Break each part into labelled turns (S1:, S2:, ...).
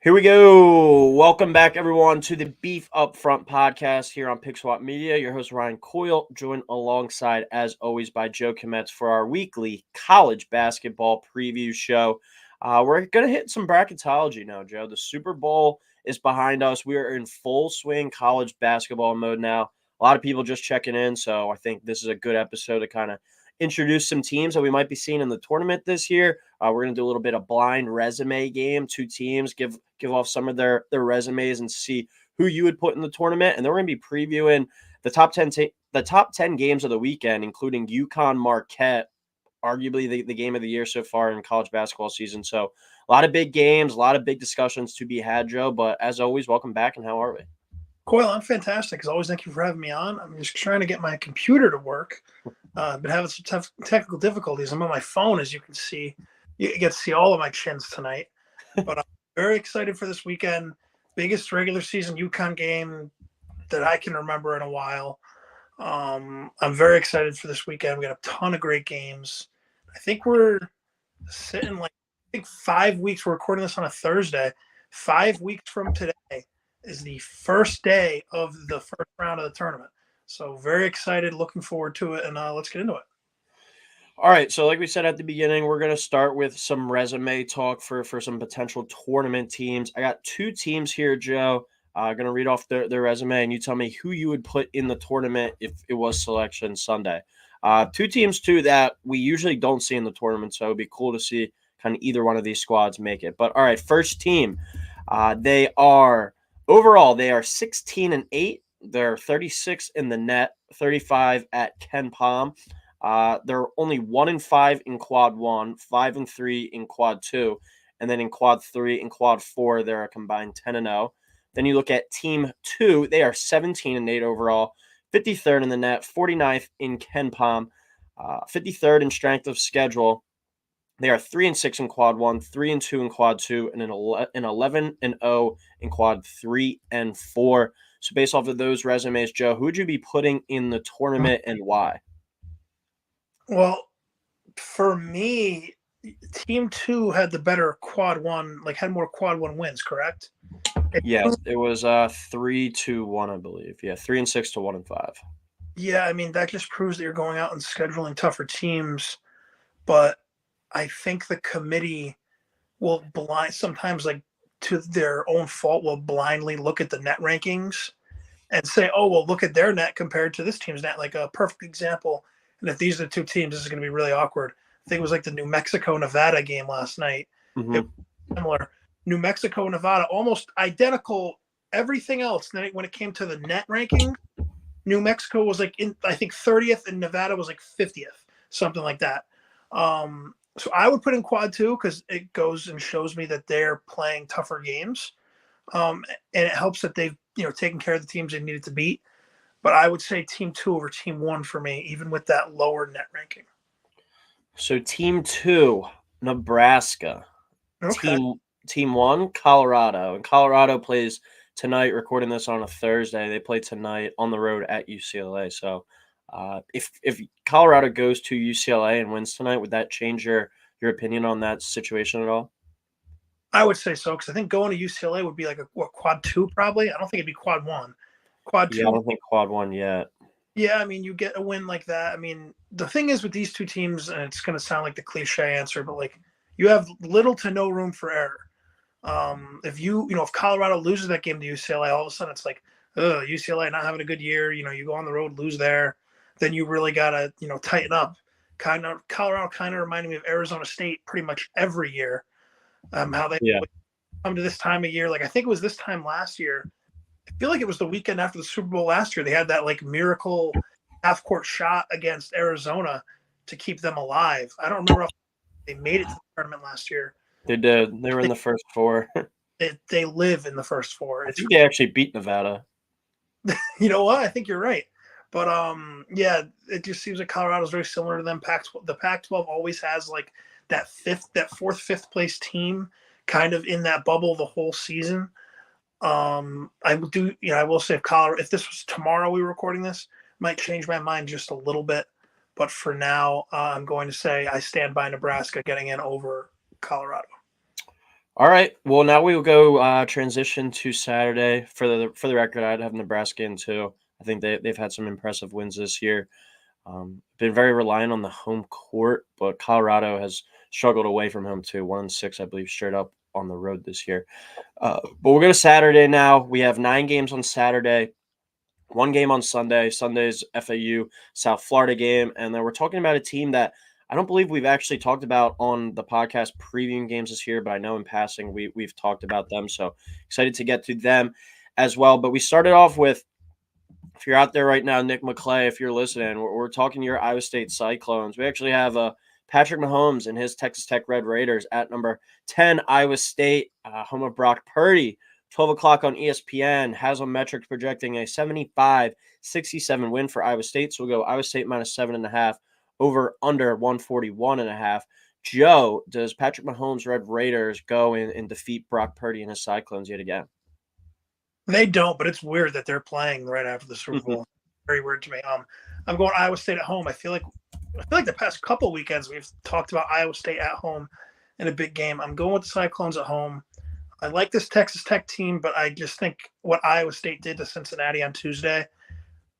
S1: Here we go. Welcome back, everyone, to the Beef Up Front podcast here on Pixwap Media. Your host, Ryan Coyle, joined alongside, as always, by Joe Kometz for our weekly college basketball preview show. We're going to hit some bracketology now, Joe. The Super Bowl is behind us. We are in full swing college basketball mode now. A lot of people just checking in, so I think this is a good episode to kind of introduce some teams that we might be seeing in the tournament this year. We're going to do a little bit of blind resume game. Two teams give off some of their resumes and see who you would put in the tournament. And then we're going to be previewing the top 10 games of the weekend, including UConn Marquette, arguably the game of the year so far in college basketball season. So a lot of big games, a lot of big discussions to be had, Joe. But as always, welcome back, and how are we?
S2: Coyle, I'm fantastic. As always, thank you for having me on. I'm just trying to get my computer to work. I've been having some tough technical difficulties. I'm on my phone, as you can see. You get to see all of my chins tonight. But I'm very excited for this weekend. Biggest regular season UConn game that I can remember in a while. I'm very excited for this weekend. We got a ton of great games. I think we're sitting 5 weeks. We're recording this on a Thursday. 5 weeks from today is the first day of the first round of the tournament. So very excited, looking forward to it, and let's get into it.
S1: All right, so like we said at the beginning, we're going to start with some resume talk for some potential tournament teams. I got two teams here, Joe. I'm going to read off their resume, and you tell me who you would put in the tournament if it was Selection Sunday. Two teams, too, that we usually don't see in the tournament, so it would be cool to see kind of either one of these squads make it. But all right, first team, they are 16-8. They're 36 in the net, 35 at Ken Palm. They're only 1-5 in quad 1, 5-3 in quad 2, and then in quad 3 and quad 4, they're a combined 10-0. Then you look at team 2, they are 17-8 overall, 53rd in the net, 49th in Ken Palm, 53rd in strength of schedule. They are 3-6 in quad 1, 3-2 in quad 2, and an 11-0 in quad 3 and 4. So based off of those resumes, Joe, who would you be putting in the tournament and why?
S2: Well, for me, team 2 had the better quad 1, had more quad 1 wins, correct?
S1: Yeah, it was 3-1, I believe. Yeah, 3-6 to 1-5.
S2: Yeah, I mean, that just proves that you're going out and scheduling tougher teams. But I think the committee will sometimes, to their own fault, will blindly look at the net rankings and say, oh, well, look at their net compared to this team's net. Like a perfect example. And if these are the two teams, this is going to be really awkward. I think it was like the New Mexico-Nevada game last night.
S1: Mm-hmm.
S2: It was similar. New Mexico, Nevada, almost identical. Everything else. Then when it came to the net ranking, New Mexico was I think 30th, and Nevada was 50th, something like that. So I would put in quad 2 because it goes and shows me that they're playing tougher games, and it helps that they've taken care of the teams they needed to beat. But I would say team 2 over team 1 for me, even with that lower net ranking.
S1: So team 2, Nebraska.
S2: Okay.
S1: Team 1, Colorado. And Colorado plays tonight, recording this on a Thursday. They play tonight on the road at UCLA. So if Colorado goes to UCLA and wins tonight, would that change your opinion on that situation at all?
S2: I would say so, because I think going to UCLA would be quad 2 probably. I don't think it'd be quad 1. Quad 2.
S1: Yeah, I don't think quad 1 yet.
S2: Yeah, I mean, you get a win like that. I mean, the thing is with these two teams, and it's going to sound like the cliche answer, but you have little to no room for error. If Colorado loses that game to UCLA, all of a sudden it's UCLA not having a good year. You go on the road, lose there, then you really gotta tighten up. Colorado kind of reminded me of Arizona State pretty much every year. How they come to this time of year, I think it was this time last year. I feel like it was the weekend after the Super Bowl last year. They had that miracle half-court shot against Arizona to keep them alive. I don't remember if they made it to the tournament last year.
S1: They did. They were in the first 4.
S2: They live in the first 4.
S1: I think they actually beat Nevada.
S2: You know what? I think you're right. But yeah, it just seems like Colorado's very similar to them. The Pac-12 always has that fourth, fifth place team kind of in that bubble the whole season. I will say if this was tomorrow we were recording this, might change my mind just a little bit. But for now, I'm going to say I stand by Nebraska getting in over Colorado.
S1: All right. Well, now we will go transition to Saturday. For the record, I'd have Nebraska in too. I think they've had some impressive wins this year. Been very reliant on the home court, but Colorado has struggled away from home too. 1-6, I believe, straight up on the road this year. But we'll go to Saturday now. We have 9 games on Saturday, one game on Sunday. Sunday's FAU South Florida game, and then we're talking about a team that I don't believe we've actually talked about on the podcast previewing games this year, but I know in passing we've talked about them. So excited to get to them as well. But we started off with, if you're out there right now, Nick McClay, if you're listening, we're talking your Iowa State Cyclones. We actually have Patrick Mahomes and his Texas Tech Red Raiders at number 10, Iowa State, home of Brock Purdy. 12 o'clock on ESPN, has on metrics projecting a 75-67 win for Iowa State. So we'll go Iowa State minus 7.5, over under 141.5. Joe, does Patrick Mahomes' Red Raiders go and defeat Brock Purdy and his Cyclones yet again?
S2: They don't, but it's weird that they're playing right after the Super Bowl. Very weird to me. I'm going Iowa State at home. I feel like the past couple weekends we've talked about Iowa State at home in a big game. I'm going with the Cyclones at home. I like this Texas Tech team, but I just think what Iowa State did to Cincinnati on Tuesday,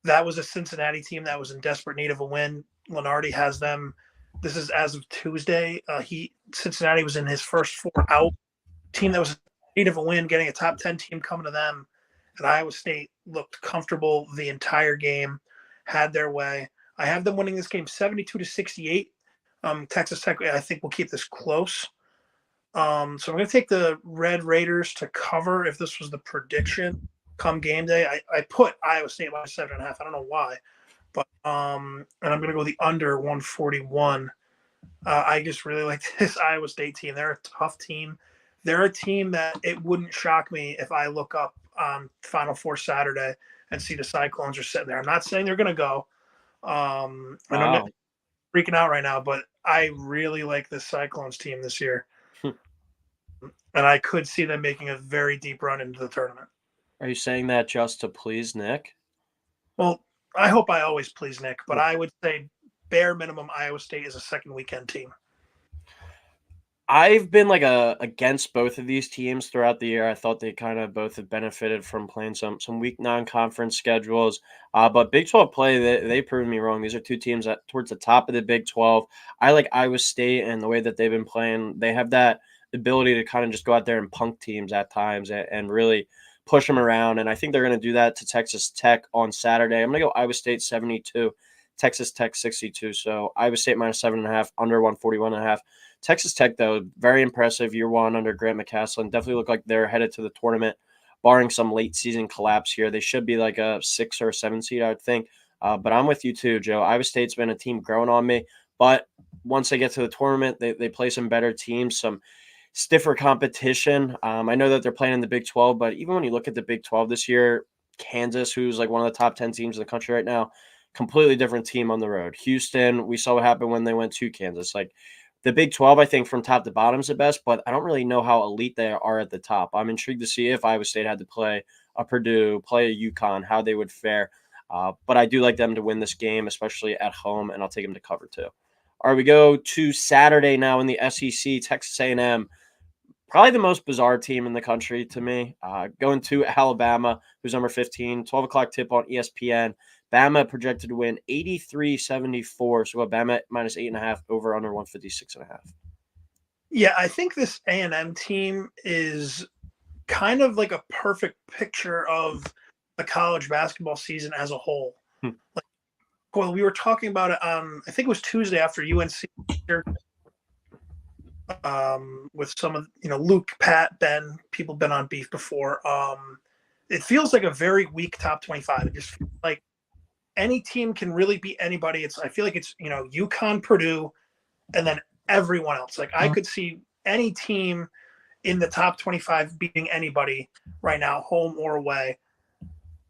S2: that was a Cincinnati team that was in desperate need of a win. Lenardi has them. This is as of Tuesday. Cincinnati was in his first 4 out. Team that was in need of a win, getting a top 10 team coming to them. And Iowa State looked comfortable the entire game, had their way. I have them winning this game 72-68. Texas Tech, I think, will keep this close. So I'm going to take the Red Raiders to cover if this was the prediction come game day. I put Iowa State minus 7.5. I don't know why. But and I'm going to go the under 141. I just really like this Iowa State team. They're a tough team. They're a team that it wouldn't shock me if I look up Final Four Saturday and see the Cyclones are sitting there. I'm not saying they're going to go. And I'm freaking out right now, but I really like this Cyclones team this year. And I could see them making a very deep run into the tournament.
S1: Are you saying that just to please Nick?
S2: Well, I hope I always please Nick, but I would say bare minimum Iowa State is a second weekend team.
S1: I've been against both of these teams throughout the year. I thought they kind of both have benefited from playing some weak non-conference schedules. But Big 12 play, they proved me wrong. These are two teams that towards the top of the Big 12. I like Iowa State and the way that they've been playing. They have that ability to kind of just go out there and punk teams at times and really push them around. And I think they're going to do that to Texas Tech on Saturday. I'm going to go Iowa State 72, Texas Tech 62. So Iowa State minus 7.5, under 141.5. Texas Tech, though, very impressive year one under Grant McCasland. Definitely look like they're headed to the tournament, barring some late season collapse here. They should be like a 6 or 7 seed, I would think. But I'm with you too, Joe. Iowa State's been a team growing on me. But once they get to the tournament, they play some better teams, some stiffer competition. I know that they're playing in the Big 12, but even when you look at the Big 12 this year, Kansas, who's like one of the top 10 teams in the country right now, completely different team on the road. Houston, we saw what happened when they went to Kansas. Like, the Big 12, I think, from top to bottom is the best, but I don't really know how elite they are at the top. I'm intrigued to see if Iowa State had to play a Purdue, play a UConn, how they would fare. But I do like them to win this game, especially at home, and I'll take them to cover too. All right, we go to Saturday now in the SEC, Texas A&M. Probably the most bizarre team in the country to me. Going to Alabama, who's number 15, 12 o'clock tip on ESPN. Bama projected to win 83-74. So Bama minus 8.5, over under 156.5.
S2: Yeah, I think this A&M team is kind of like a perfect picture of the college basketball season as a whole. Like, well, we were talking about it on, I think it was Tuesday after UNC, with some of, Luke, Pat, Ben, people been on beef before. It feels like a very weak top 25. It just feels like any team can really beat anybody. I feel like it's, UConn, Purdue, and then everyone else. Like, I could see any team in the top 25 beating anybody right now, home or away.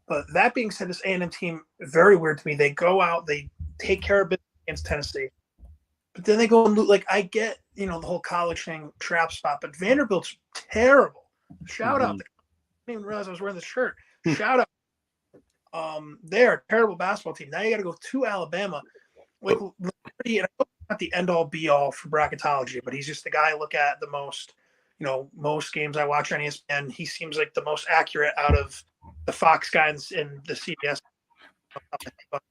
S2: But that being said, this A&M team, very weird to me. They go out, they take care of business against Tennessee. But then they go and loot. Like, I get, the whole college thing, trap spot, but Vanderbilt's terrible. Shout out. I didn't even realize I was wearing this shirt. Shout out. They're a terrible basketball team. Now you got to go to Alabama. Like, and I know it's not the end-all, be-all for bracketology, but he's just the guy I look at the most. most games I watch on ESPN, he seems like the most accurate out of the Fox guys and the CBS. But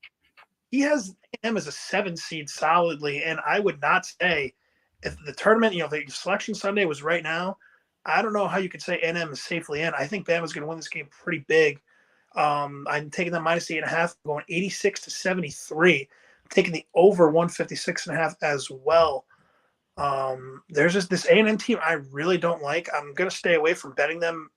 S2: he has him as a 7 seed solidly, and I would not say if the tournament, the selection Sunday was right now. I don't know how you could say A&M is safely in. I think Bama's going to win this game pretty big. I'm taking the minus 8.5, going 86-73. I'm taking the over 156.5 as well. There's just this A&M team I really don't like. I'm going to stay away from betting them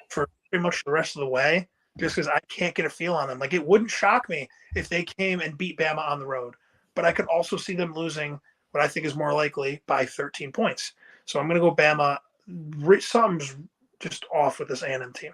S2: for pretty much the rest of the way just because I can't get a feel on them. Like, it wouldn't shock me if they came and beat Bama on the road, but I could also see them losing what I think is more likely by 13 points. So I'm going to go Bama. Something's just off with this A&M team.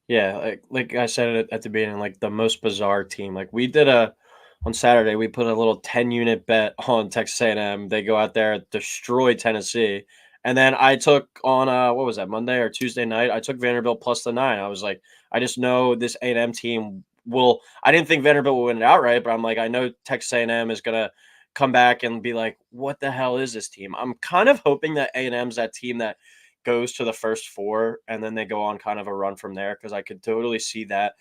S1: Yeah, like I said at the beginning, like the most bizarre team. Like we did on Saturday, we put a little 10-unit bet on Texas A&M. They go out there, destroy Tennessee. And then I took on what was that, Monday or Tuesday night? I took Vanderbilt plus the 9. I was like, I just know this A&M team will. I didn't think Vanderbilt would win it outright, but I'm like, I know Texas A&M is gonna come back and be like, what the hell is this team? I'm kind of hoping that A&M's that team that goes to the first 4 and then they go on kind of a run from there because I could totally see that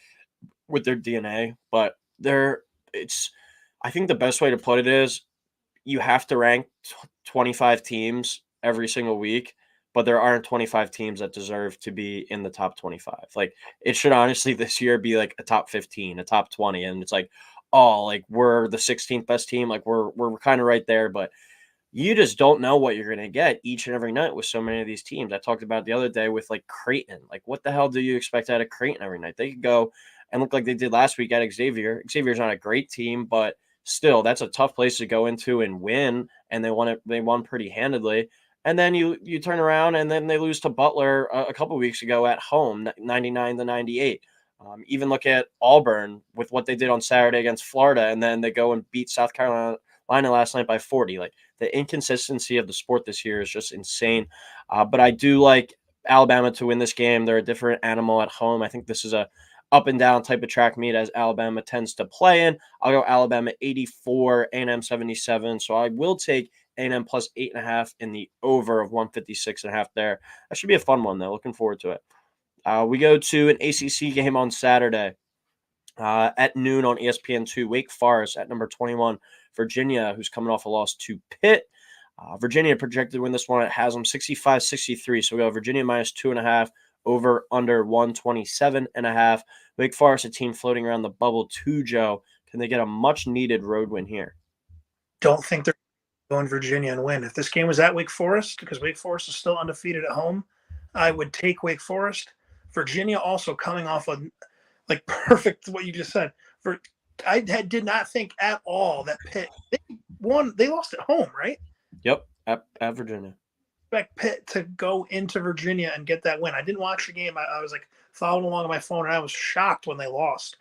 S1: with their DNA. But I think the best way to put it is you have to rank 25 teams every single week, but there aren't 25 teams that deserve to be in the top 25. Like, it should honestly this year be like a top 15, a top 20, and it's like, oh, like we're the 16th best team, like we're kind of right there, but you just don't know what you're going to get each and every night with so many of these teams. I talked about it the other day with like Creighton. Like, what the hell do you expect out of Creighton every night? They could go and look like they did last week at Xavier. Xavier's not a great team, but still, that's a tough place to go into and win. And they won pretty handedly. And then you turn around and then they lose to Butler a couple weeks ago at home, 99-98. Even look at Auburn with what they did on Saturday against Florida, and then they go and beat South Carolina last night by 40. Like, the inconsistency of the sport this year is just insane. But I do like Alabama to win this game. They're a different animal at home. I think this is a up and down type of track meet as Alabama tends to play in. I'll go Alabama 84, A&M 77. So I will take A&M plus 8.5 in the over of 156.5 there. That should be a fun one, though. Looking forward to it. We go to an ACC game on Saturday at noon on ESPN2. Wake Forest at number 21. Virginia, who's coming off a loss to Pitt. Virginia projected to win this one. It has them 65-63. So we go Virginia minus 2.5, over under 127.5. Wake Forest, a team floating around the bubble too, Joe. Can they get a much needed road win here?
S2: Don't think they're going Virginia and win. If this game was at Wake Forest, because Wake Forest is still undefeated at home, I would take Wake Forest. Virginia also coming off a perfect what you just said. I did not think at all that Pitt they lost at home, right?
S1: Yep, at Virginia.
S2: Expect Pitt to go into Virginia and get that win. I didn't watch the game. I was like following along on my phone, and I was shocked when they lost.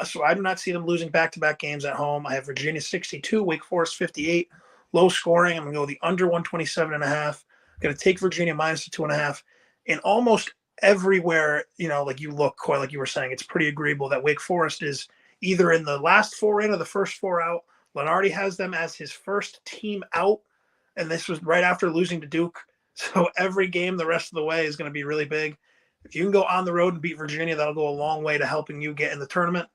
S2: So I do not see them losing back-to-back games at home. I have Virginia 62, Wake Forest 58, low scoring. I'm going to go the under 127.5. I'm going to take Virginia minus the 2.5. And almost everywhere, like you look, Coy, like you were saying, it's pretty agreeable that Wake Forest is either in the last 4 in or the first 4 out. Lenardi has them as his first team out, and this was right after losing to Duke. So every game the rest of the way is going to be really big. If you can go on the road and beat Virginia, that'll go a long way to helping you get in the tournament.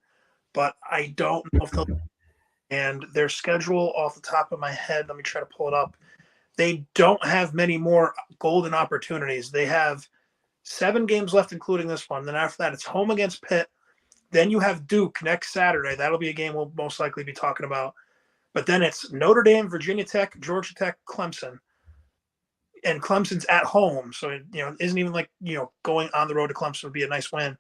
S2: But I don't know if they'll. And their schedule off the top of my head, let me try to pull it up. They don't have many more golden opportunities. They have 7 games left, including this one. Then after that, it's home against Pitt. Then you have Duke next Saturday. That'll be a game we'll most likely be talking about. But then it's Notre Dame, Virginia Tech, Georgia Tech, Clemson. And Clemson's at home. So, it isn't even like, going on the road to Clemson would be a nice win.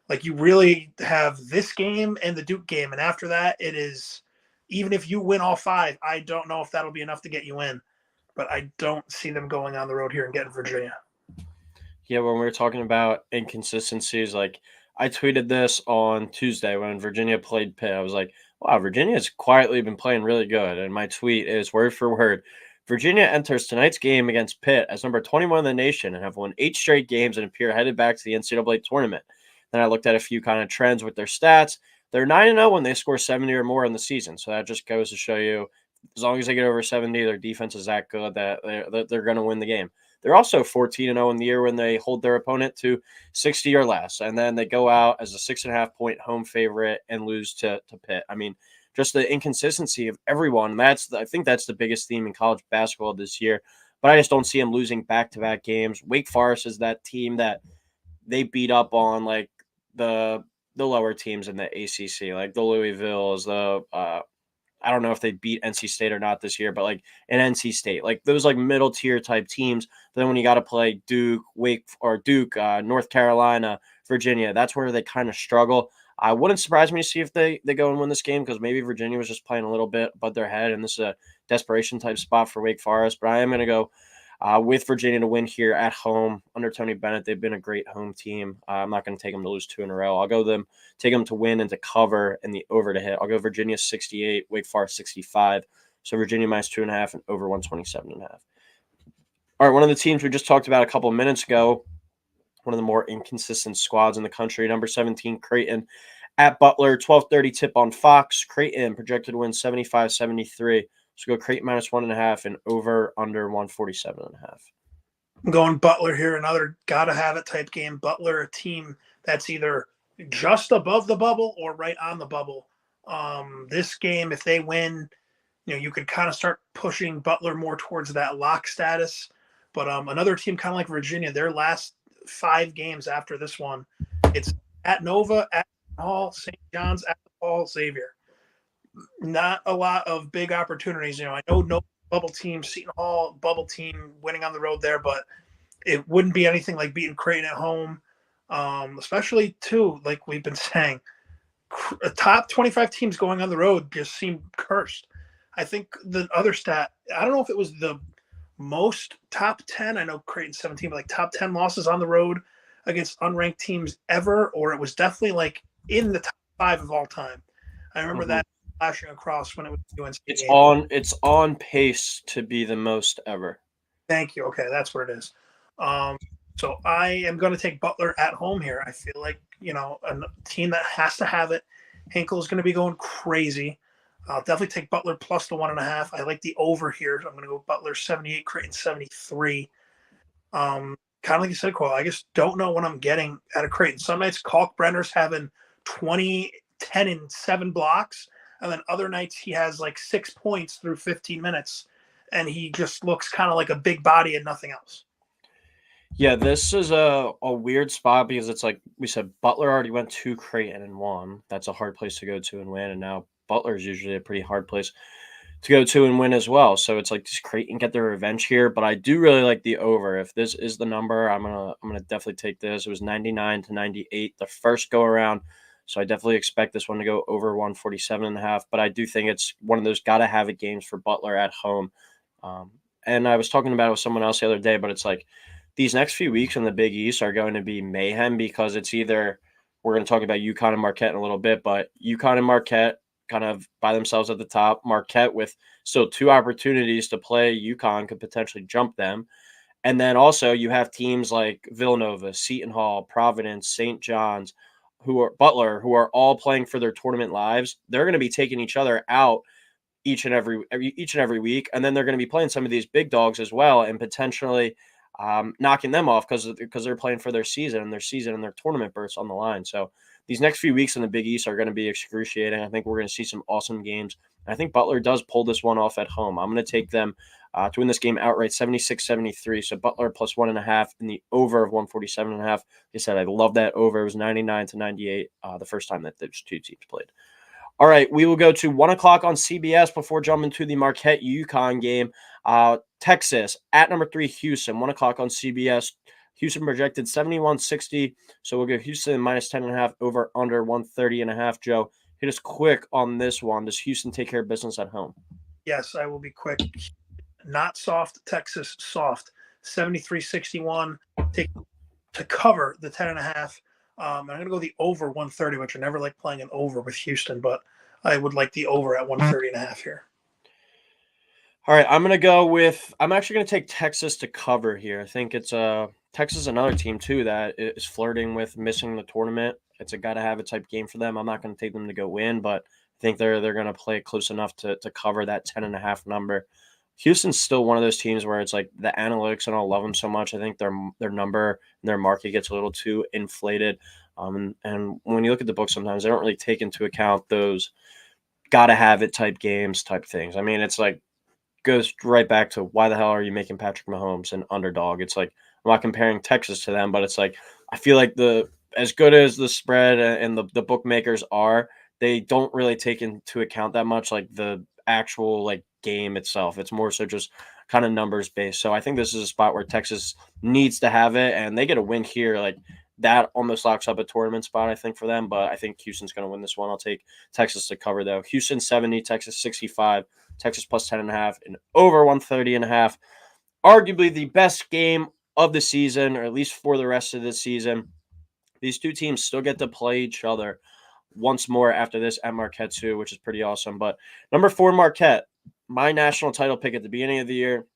S2: Like, you really have this game and the Duke game. And after that, it is, even if you win all 5, I don't know if that'll be enough to get you in. But I don't see them going on the road here and getting Virginia.
S1: Yeah, when we were talking about inconsistencies, like I tweeted this on Tuesday when Virginia played Pitt. I was like, wow, Virginia's quietly been playing really good. And my tweet is word for word. Virginia enters tonight's game against Pitt as number 21 in the nation and have won 8 straight games and appear headed back to the NCAA tournament. Then I looked at a few kind of trends with their stats. They're 9-0 when they score 70 or more in the season. So that just goes to show you, as long as they get over 70, their defense is that good that they're going to win the game. they're also 14-0 in the year when they hold their opponent to 60 or less. And then they go out as a 6.5-point home favorite and lose to Pitt. I mean, just the inconsistency of everyone. I think that's the biggest theme in college basketball this year. But I just don't see them losing back-to-back games. Wake Forest is that team that they beat up on, like the lower teams in the ACC, like the Louisvilles, I don't know if they beat NC State or not this year, but like in NC State, like those like middle tier type teams. Then when you got to play Duke, North Carolina, Virginia, that's where they kind of struggle. I wouldn't surprise me to see if they go and win this game, because maybe Virginia was just playing a little bit above their head, and this is a desperation type spot for Wake Forest. But I am going to go with Virginia to win here at home under Tony Bennett. They've been a great home team. I'm not going to take them to lose 2 in a row. I'll take them to win and to cover and the over to hit. I'll go Virginia 68, Wake Forest 65. So Virginia minus 2.5 and over 127.5. All right, one of the teams we just talked about a couple of minutes ago, one of the more inconsistent squads in the country, number 17, Creighton at Butler, 12:30 tip on Fox. Creighton projected to win 75-73. So go Creighton minus 1.5 and over under 147.5.
S2: I'm going Butler here, another gotta have it type game. Butler, a team that's either just above the bubble or right on the bubble. This game, if they win, you could kind of start pushing Butler more towards that lock status. But another team kind of like Virginia, their last 5 games after this one, it's at Nova, at Hall, St. John's, at Paul Xavier. Not a lot of big opportunities. I know no bubble team, Seton Hall bubble team winning on the road there, but it wouldn't be anything like beating Creighton at home. Especially too, like we've been saying, top 25 teams going on the road just seem cursed. I think the other stat, I don't know if it was the most top 10. I know Creighton's 17, but like top 10 losses on the road against unranked teams ever, or it was definitely like in the top 5 of all time. I remember that flashing across when it was UNC.
S1: It's on pace to be the most ever.
S2: Thank you. Okay, that's what it is. So I am going to take Butler at home here. I feel like, a team that has to have it. Hinkle is going to be going crazy. I'll definitely take Butler plus the 1.5. I like the over here. I'm going to go Butler 78, Creighton 73. Kind of like you said, Cole, I just don't know what I'm getting out of Creighton. Some nights Kalkbrenner's having 20, 10, and 7 blocks. And then other nights he has like 6 points through 15 minutes. And he just looks kind of like a big body and nothing else.
S1: Yeah, this is a weird spot because it's like we said, Butler already went to Creighton and won. That's a hard place to go to and win. And now Butler is usually a pretty hard place to go to and win as well. So it's like, does Creighton get their revenge here? But I do really like the over. If this is the number, I'm gonna definitely take this. It was 99-98 the first go around. So I definitely expect this one to go over 147.5. But I do think it's one of those gotta have it games for Butler at home. And I was talking about it with someone else the other day, but it's like these next few weeks in the Big East are going to be mayhem, because it's either we're going to talk about UConn and Marquette in a little bit, but UConn and Marquette kind of by themselves at the top. Marquette with still 2 opportunities to play UConn could potentially jump them. And then also you have teams like Villanova, Seton Hall, Providence, St. John's, Butler, who are all playing for their tournament lives. They're going to be taking each other out each and every week, and then they're going to be playing some of these big dogs as well, and potentially knocking them off because they're playing for their season and their tournament berths on the line. So these next few weeks in the Big East are going to be excruciating. I think we're going to see some awesome games. I think Butler does pull this one off at home. I'm going to take them to win this game outright, 76-73. So Butler plus 1.5 in the over of 147.5. Like I said, I love that over. It was 99-98 the first time that those 2 teams played. All right, we will go to 1 o'clock on CBS before jumping to the Marquette UConn game. Texas at number 3, Houston, 1 o'clock on CBS. Houston projected 71-60, so we'll go Houston minus 10.5 over under 130.5. Joe, hit us quick on this one. Does Houston take care of business at home?
S2: Yes, I will be quick. Not soft, Texas soft. 73-61 to cover the 10.5. I'm going to go the over 130, which I never like playing an over with Houston, but I would like the over at 130.5 here.
S1: All right, I'm actually going to take Texas to cover here. I think it's Texas is another team too that is flirting with missing the tournament. It's a gotta have it type game for them. I'm not going to take them to go win, but I think they're going to play close enough to cover that 10.5 number. Houston's still one of those teams where it's like the analytics and I love them so much. I think their number and their market gets a little too inflated. And when you look at the book, sometimes they don't really take into account those gotta have it type games type things. I mean, it's like goes right back to why the hell are you making Patrick Mahomes an underdog? It's like I'm not comparing Texas to them, but it's like I feel like the as good as the spread and the bookmakers are, they don't really take into account that much like the actual like game itself. It's more so just kind of numbers based. So I think this is a spot where Texas needs to have it and they get a win here. Like that almost locks up a tournament spot, I think, for them. But I think Houston's going to win this one. I'll take Texas to cover, though. Houston 70, Texas 65. Texas plus 10.5 and over 130.5. Arguably the best game of the season, or at least for the rest of the season. These two teams still get to play each other once more after this at Marquette too, which is pretty awesome. But number 4, Marquette, my national title pick at the beginning of the year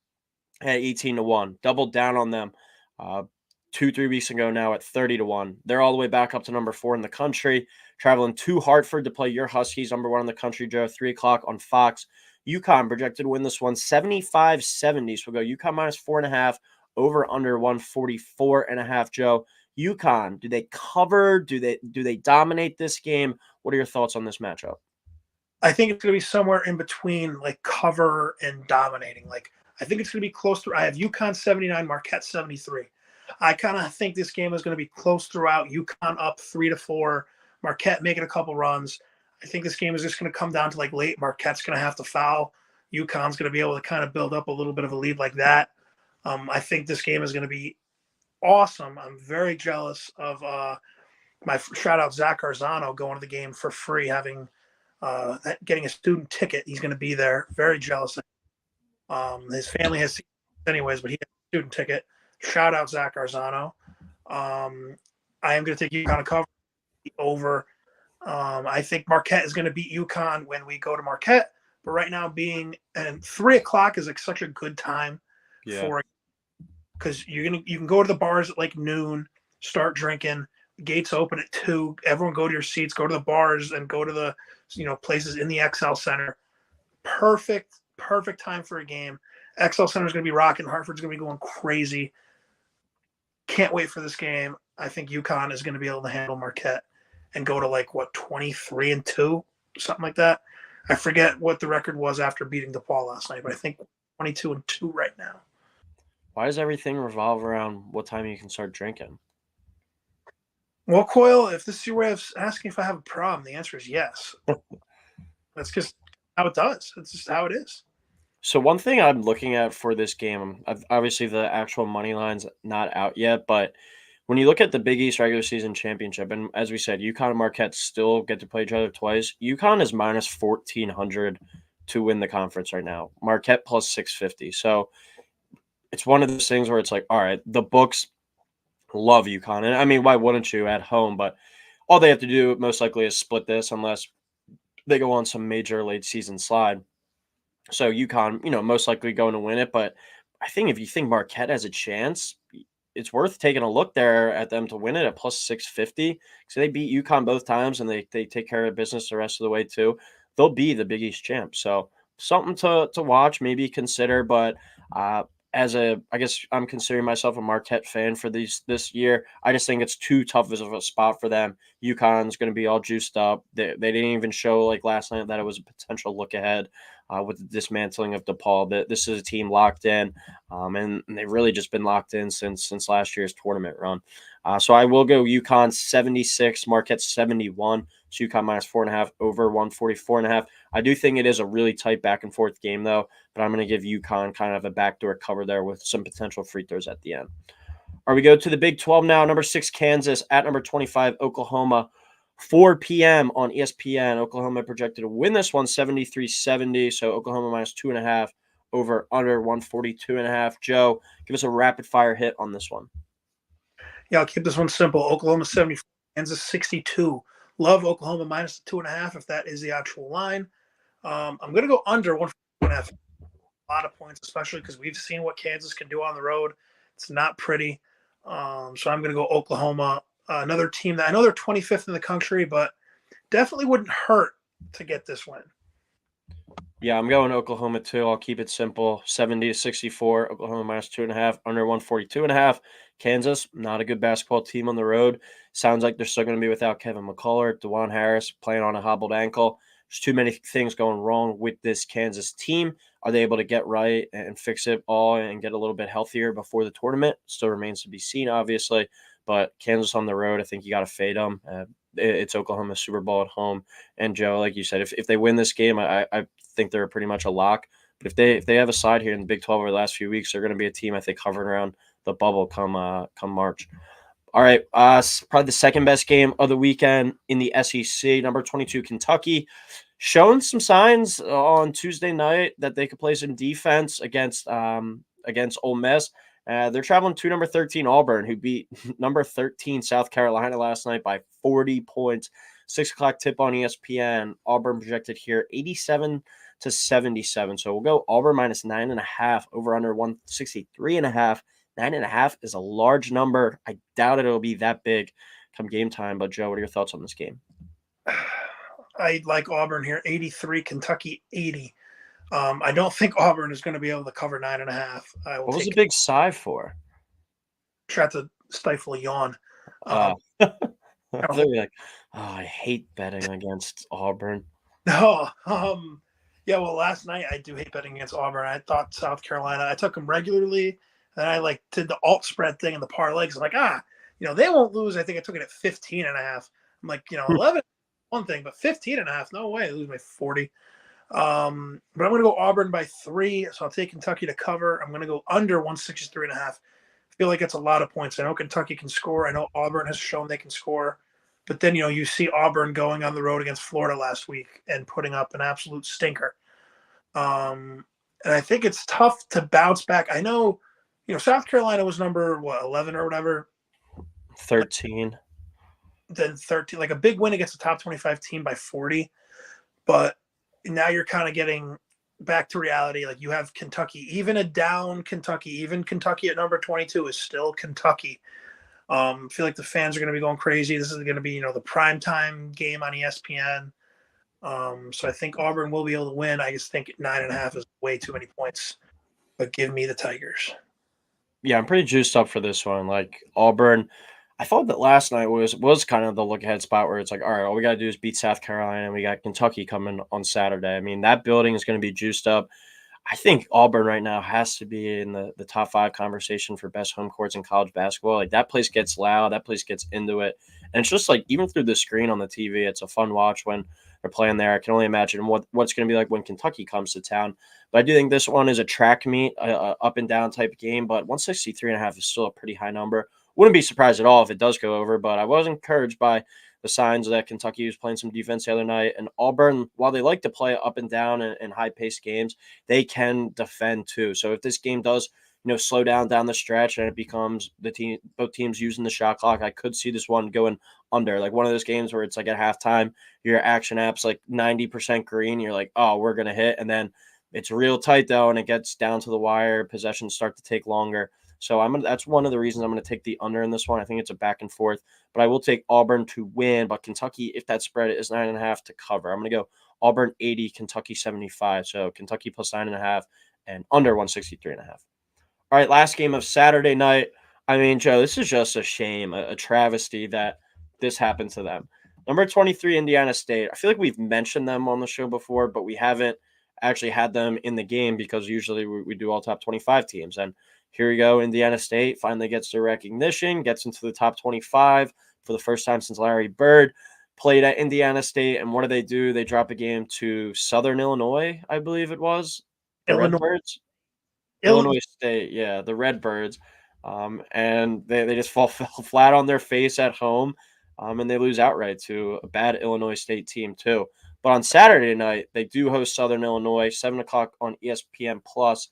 S1: at 18-1. Doubled down on them 2-3 weeks ago now at 30-1. They're all the way back up to number 4 in the country, traveling to Hartford to play your Huskies, number 1 in the country, Joe, 3 o'clock on Fox. UConn projected to win this one 75-70. So we'll go UConn minus 4.5, over under 144.5. Joe, UConn, do they cover? Do they dominate this game? What are your thoughts on this matchup?
S2: I think it's going to be somewhere in between like cover and dominating. Like I think it's going to be close to. I have UConn 79, Marquette 73. I kind of think this game is going to be close throughout. UConn up 3-4, Marquette making a couple runs. I think this game is just going to come down to like late. Marquette's going to have to foul. UConn's going to be able to kind of build up a little bit of a lead like that. I think this game is going to be awesome. I'm very jealous of my shout out Zach Arzano going to the game for free, having getting a student ticket. He's going to be there. Very jealous. His family has anyways, but he has a student ticket. Shout out Zach Arzano. I am going to take UConn to cover over. I think Marquette is going to beat UConn when we go to Marquette. But right now, being and 3 o'clock is like such a good time for because you can go to the bars at like noon, start drinking. Gates open at 2. Everyone go to your seats, go to the bars, and go to the places in the XL Center. Perfect time for a game. XL Center is going to be rocking. Hartford's going to be going crazy. Can't wait for this game. I think UConn is going to be able to handle Marquette and go to like 23-2, something like that. I forget what the record was after beating DePaul last night, but I think 22-2 right now.
S1: Why does everything revolve around what time you can start drinking?
S2: Well, Coyle, if this is your way of asking if I have a problem, the answer is yes. That's just how it does. It's just how it is.
S1: So one thing I'm looking at for this game, obviously the actual money line's not out yet, but when you look at the Big East regular season championship, and as we said, UConn and Marquette still get to play each other twice. UConn is minus 1,400 to win the conference right now. Marquette plus 650. So it's one of those things where it's like, all right, the books love UConn. And I mean, why wouldn't you at home? But all they have to do most likely is split this unless they go on some major late season slide. So UConn, most likely going to win it. But I think if you think Marquette has a chance, it's worth taking a look there at them to win it at plus 650. So they beat UConn both times and they take care of business the rest of the way too. They'll be the Big East champs. So something to watch, maybe consider. But I guess I'm considering myself a Marquette fan for this year. I just think it's too tough of a spot for them. UConn's going to be all juiced up. They didn't even show like last night that it was a potential look ahead with the dismantling of DePaul. That this is a team locked in, and they've really just been locked in since last year's tournament run. So I will go UConn 76, Marquette 71. So UConn minus 4.5 over 144.5. I do think it is a really tight back and forth game though, but I'm going to give UConn kind of a backdoor cover there with some potential free throws at the end. All right, we go to the Big 12 now. Number 6, Kansas at number 25, Oklahoma. 4 p.m. on ESPN. Oklahoma projected to win this one 73-70. So Oklahoma minus 2.5 over under 142.5. Joe, give us a rapid fire hit on this one.
S2: Yeah, I'll keep this one simple. Oklahoma 74, Kansas 62. Love Oklahoma minus 2.5 if that is the actual line. I'm going to go under 1.5. A lot of points, especially because we've seen what Kansas can do on the road. It's not pretty. So I'm going to go Oklahoma. Another team that I know they're 25th in the country, but definitely wouldn't hurt to get this win.
S1: Yeah, I'm going Oklahoma too. I'll keep it simple. 70-64. Oklahoma minus 2.5, under 142.5. Kansas, not a good basketball team on the road. Sounds like they're still going to be without Kevin McCullough. DeJuan Harris playing on a hobbled ankle. There's too many things going wrong with this Kansas team. Are they able to get right and fix it all and get a little bit healthier before the tournament? Still remains to be seen, obviously. But Kansas on the road, I think you got to fade them. It's Oklahoma Super Bowl at home. And Joe, like you said, if they win this game, I think they're pretty much a lock. But if they have a side here in the Big 12 over the last few weeks, they're going to be a team I think hovering around the bubble come March. All right, probably the second best game of the weekend in the SEC. Number 22 Kentucky, showing some signs on Tuesday night that they could play some defense against Ole Miss. They're traveling to number 13 Auburn, who beat number 13 South Carolina last night by 40 points. 6 o'clock tip on ESPN. Auburn projected here 87-77. So we'll go Auburn minus 9.5, over under 163.5. 9.5 is a large number. I doubt it'll be that big come game time. But Joe, what are your thoughts on this game?
S2: I like Auburn here, 83, Kentucky 80. I don't think Auburn is going to be able to cover 9.5. I will
S1: What was the
S2: take
S1: big sigh for?
S2: try to stifle a yawn.
S1: Uh, I
S2: I
S1: thought
S2: hope,
S1: you were like, oh, I hate betting against Auburn.
S2: no, yeah. Well, last night I do hate betting against Auburn. I thought South Carolina. I took them regularly, and I like did the alt spread thing in the parlays. I'm like, they won't lose. I think I took it at 15.5. I'm like, 11, one thing, but 15.5, no way. They lose by 40. But I'm going to go Auburn by 3, so I'll take Kentucky to cover. I'm going to go under 163.5. I feel like it's a lot of points. I know Kentucky can score. I know Auburn has shown they can score. But then, you see Auburn going on the road against Florida last week and putting up an absolute stinker. And I think it's tough to bounce back. I know, South Carolina was number, 11 or whatever.
S1: 13.
S2: Then 13, like a big win against a top 25 team by 40. But now you're kind of getting back to reality. Like you have Kentucky, even a down Kentucky, even Kentucky at number 22 is still Kentucky. I feel like the fans are going to be going crazy. This is going to be, the primetime game on ESPN. So I think Auburn will be able to win. I just think 9.5 is way too many points. But give me the Tigers.
S1: Yeah, I'm pretty juiced up for this one. Like Auburn, I thought that last night was kind of the look ahead spot where it's like, all right, all we got to do is beat South Carolina, and we got Kentucky coming on Saturday. I mean, that building is going to be juiced up. I think Auburn right now has to be in the top 5 conversation for best home courts in college basketball. Like that place gets loud, that place gets into it. And it's just like even through the screen on the TV, it's a fun watch when they're playing there. I can only imagine what's going to be like when Kentucky comes to town. But I do think this one is a track meet, a up and down type game. But 163.5 is still a pretty high number. Wouldn't be surprised at all if it does go over. But I was encouraged by the signs that Kentucky was playing some defense the other night. And Auburn, while they like to play up and down in high paced games, they can defend too. So if this game does, slow down the stretch and it becomes both teams using the shot clock, I could see this one going under. Like one of those games where it's like at halftime, your action app's like 90% green. You're like, oh, we're going to hit. And then it's real tight though, and it gets down to the wire. Possessions start to take longer. So that's one of the reasons I'm going to take the under in this one. I think it's a back and forth, but I will take Auburn to win. But Kentucky, if that spread is 9.5 to cover, I'm going to go Auburn 80, Kentucky 75. So Kentucky plus 9.5 and under 163.5. All right, last game of Saturday night. I mean, Joe, this is just a shame, a travesty that this happened to them. Number 23, Indiana State. I feel like we've mentioned them on the show before, but we haven't actually had them in the game because usually we do all top 25 teams. And here we go. Indiana State finally gets their recognition, gets into the top 25 for the first time since Larry Bird played at Indiana State. And what do? They drop a game to Southern Illinois, I believe it was. The
S2: Illinois.
S1: Redbirds?
S2: Illinois.
S1: Illinois State, yeah, the Redbirds. And they just fall flat on their face at home, and they lose outright to a bad Illinois State team too. But on Saturday night, they do host Southern Illinois, 7 o'clock on ESPN Plus.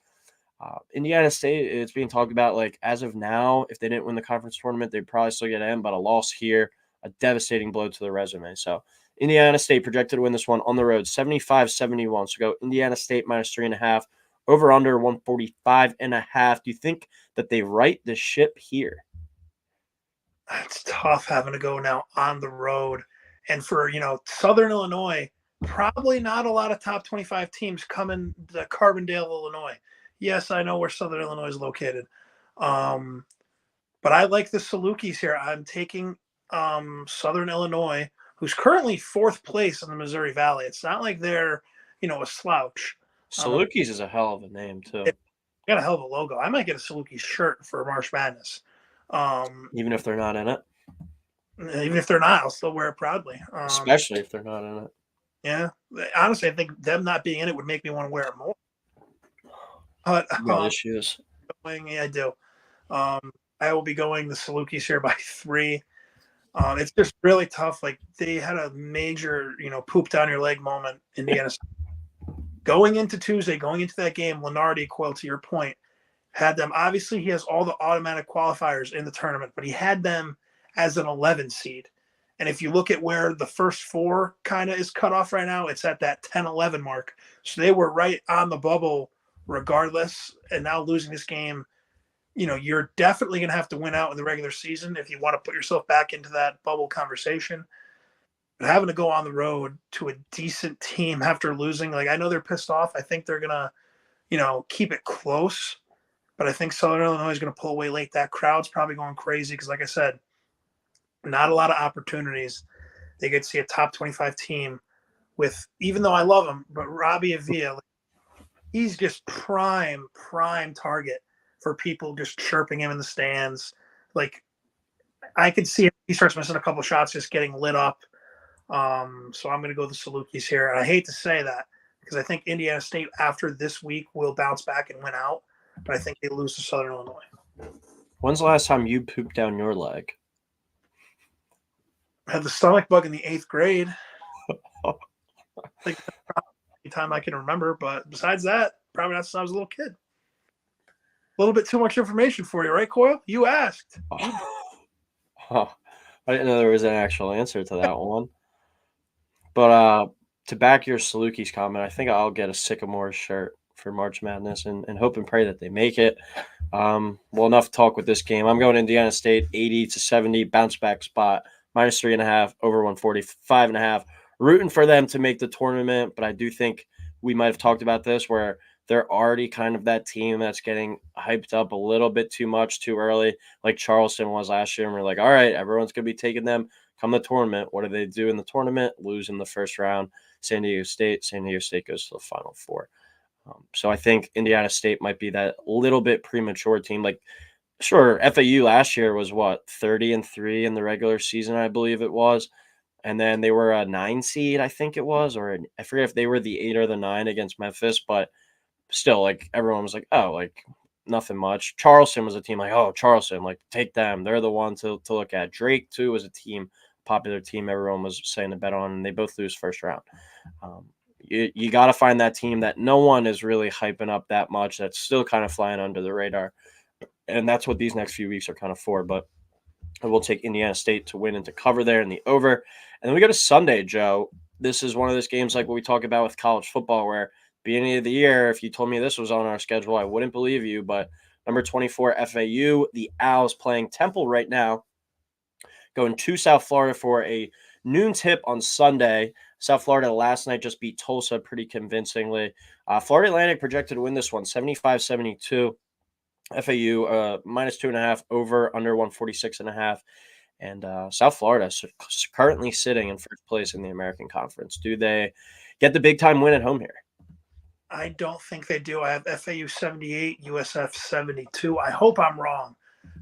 S1: Indiana State, it's being talked about like as of now, if they didn't win the conference tournament, they'd probably still get in, but a loss here, a devastating blow to the resume. So Indiana State projected to win this one on the road, 75-71. So go Indiana State minus 3.5, over under 145.5. Do you think that they right the ship here?
S2: It's tough having to go now on the road. And for, Southern Illinois, Probably not a lot of top 25 teams coming to Carbondale, Illinois. Yes, I know where Southern Illinois is located. But I like the Salukis here. I'm taking Southern Illinois, who's currently fourth place in the Missouri Valley. It's not like they're, a slouch.
S1: Salukis is a hell of a name, too.
S2: It got a hell of a logo. I might get a Salukis shirt for March Madness.
S1: Even if they're not in it?
S2: Even if they're not, I'll still wear it proudly.
S1: Especially if they're not in it.
S2: Yeah. Honestly, I think them not being in it would make me want to wear it more. But
S1: issues.
S2: Yeah, I do. I will be going the Salukis here by 3. It's just really tough. Like they had a major, poop down your leg moment, Indiana. Going into Tuesday, going into that game, Lenardi, Coyle, to your point, had them. Obviously, he has all the automatic qualifiers in the tournament, but he had them as an 11 seed. And if you look at where the first 4 kind of is cut off right now, it's at that 10-11 mark. So they were right on the bubble regardless. And now losing this game, you're definitely going to have to win out in the regular season if you want to put yourself back into that bubble conversation. But having to go on the road to a decent team after losing, like I know they're pissed off. I think they're going to, keep it close. But I think Southern Illinois is going to pull away late. That crowd's probably going crazy because, like I said, not a lot of opportunities. They get to see a top 25 team with, even though I love him, but Robbie Avila, he's just prime target for people just chirping him in the stands. Like I could see if he starts missing a couple shots, just getting lit up. So I'm going to go the Salukis here. And I hate to say that because I think Indiana State after this week will bounce back and win out, but I think they lose to Southern Illinois.
S1: When's the last time you pooped down your leg?
S2: I had the stomach bug in the 8th grade. Like the time I can remember, but besides that, probably not since I was a little kid. A little bit too much information for you, right, Coyle? You asked.
S1: I didn't know there was an actual answer to that one. But to back your Salukis comment, I think I'll get a Sycamore shirt for March Madness and hope and pray that they make it. Well, enough talk with this game. I'm going Indiana State 80-70, bounce back spot, -3.5, over 145.5. Rooting for them to make the tournament, but I do think we might have talked about this where they're already kind of that team that's getting hyped up a little bit too much too early, like Charleston was last year. And we're like, all right, everyone's going to be taking them come the tournament. What do they do in the tournament? Lose in the first round. San Diego State goes to the Final Four. So I think Indiana State might be that little bit premature team. Like, sure, FAU last year was 30-3 in the regular season, I believe it was. And then they were a 9 seed, I think it was, or I forget if they were the 8 or the 9 against Memphis, but still, like, everyone was like, oh, like, nothing much. Charleston was a team like, oh, Charleston, like, take them. They're the one to look at. Drake, too, was a team, popular team everyone was saying to bet on, and they both lose first round. You got to find that team that no one is really hyping up that much, that's still kind of flying under the radar. And that's what these next few weeks are kind of for. But I will take Indiana State to win and to cover there in the over. And then we go to Sunday, Joe. This is one of those games like what we talk about with college football where beginning of the year, if you told me this was on our schedule, I wouldn't believe you. But number 24, FAU, the Owls playing Temple right now, going to South Florida for a noon tip on Sunday. South Florida last night just beat Tulsa pretty convincingly. Florida Atlantic projected to win this one, 75-72. FAU -2.5, over under 146.5. And South Florida currently sitting in first place in the American Conference. Do they get the big time win at home here?
S2: I don't think they do. I have FAU 78, USF 72. I hope I'm wrong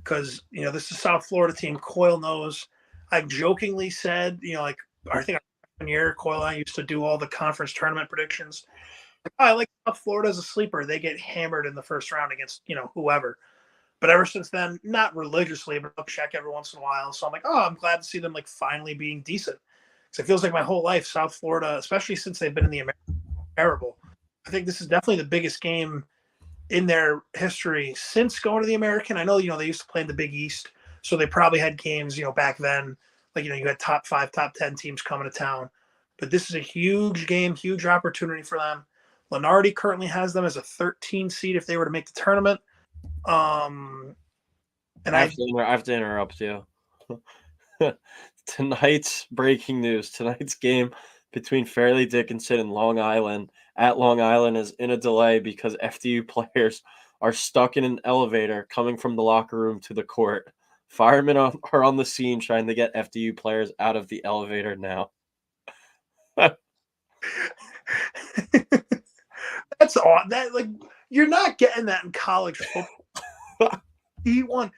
S2: because, this is South Florida team. Coyle knows. I've jokingly said, like, I think one year, Coyle and I used to do all the conference tournament predictions. I like South Florida as a sleeper. They get hammered in the first round against, whoever. But ever since then, not religiously, but I'll check every once in a while. So I'm like, oh, I'm glad to see them like finally being decent. Because it feels like my whole life, South Florida, especially since they've been in the American, terrible. I think this is definitely the biggest game in their history since going to the American. I know, they used to play in the Big East, so they probably had games, back then. Like, you had top 5, top 10 teams coming to town. But this is a huge game, huge opportunity for them. Lenardi currently has them as a 13 seed if they were to make the tournament. And
S1: I have to interrupt you. Tonight's breaking news. Tonight's game, between Fairleigh Dickinson and Long Island at Long Island is in a delay because FDU players are stuck in an elevator coming from the locker room to the court. Firemen are on the scene trying to get FDU players out of the elevator now.
S2: That's odd. That like you're not getting that in college football. D1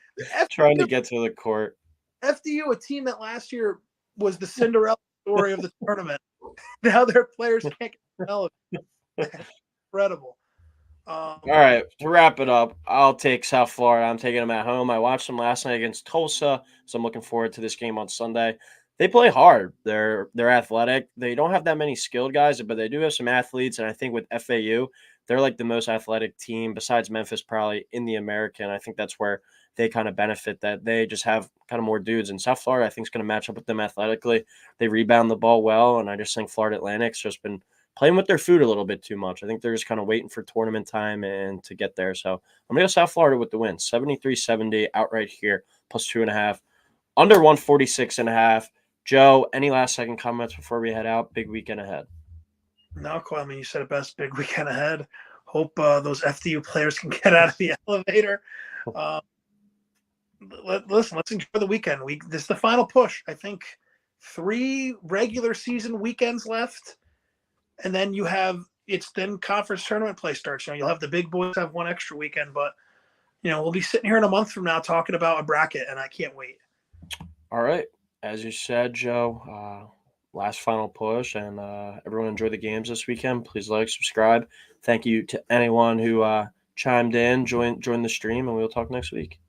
S1: Trying to get to the court.
S2: FDU, a team that last year was the Cinderella story of the tournament. Now their players can't get developed. Incredible.
S1: All right, to wrap it up, I'll take South Florida. I'm taking them at home. I watched them last night against Tulsa, so I'm looking forward to this game on Sunday. They play hard. They're athletic. They don't have that many skilled guys, but they do have some athletes. And I think with FAU, they're like the most athletic team besides Memphis, probably in the American. I think that's where they kind of benefit, that they just have kind of more dudes. And South Florida, I think, is going to match up with them athletically. They rebound the ball well, and I just think Florida Atlantic's just been playing with their food a little bit too much. I think they're just kind of waiting for tournament time and to get there. So I'm going to go South Florida with the win. 73-70 outright here, plus 2.5. Under 146.5. Joe, any last second comments before we head out? Big weekend ahead.
S2: No, Cole, I mean, you said it best. Big weekend ahead. Hope those FDU players can get out of the elevator. Listen, let's enjoy the weekend. This is the final push. I think 3 regular season weekends left. And then you have then conference tournament play starts. You'll have the big boys have one extra weekend, but we'll be sitting here in a month from now talking about a bracket, and I can't wait.
S1: All right, as you said, Joe, last final push, and everyone enjoy the games this weekend. Please like, subscribe. Thank you to anyone who chimed in, joined the stream, and we'll talk next week.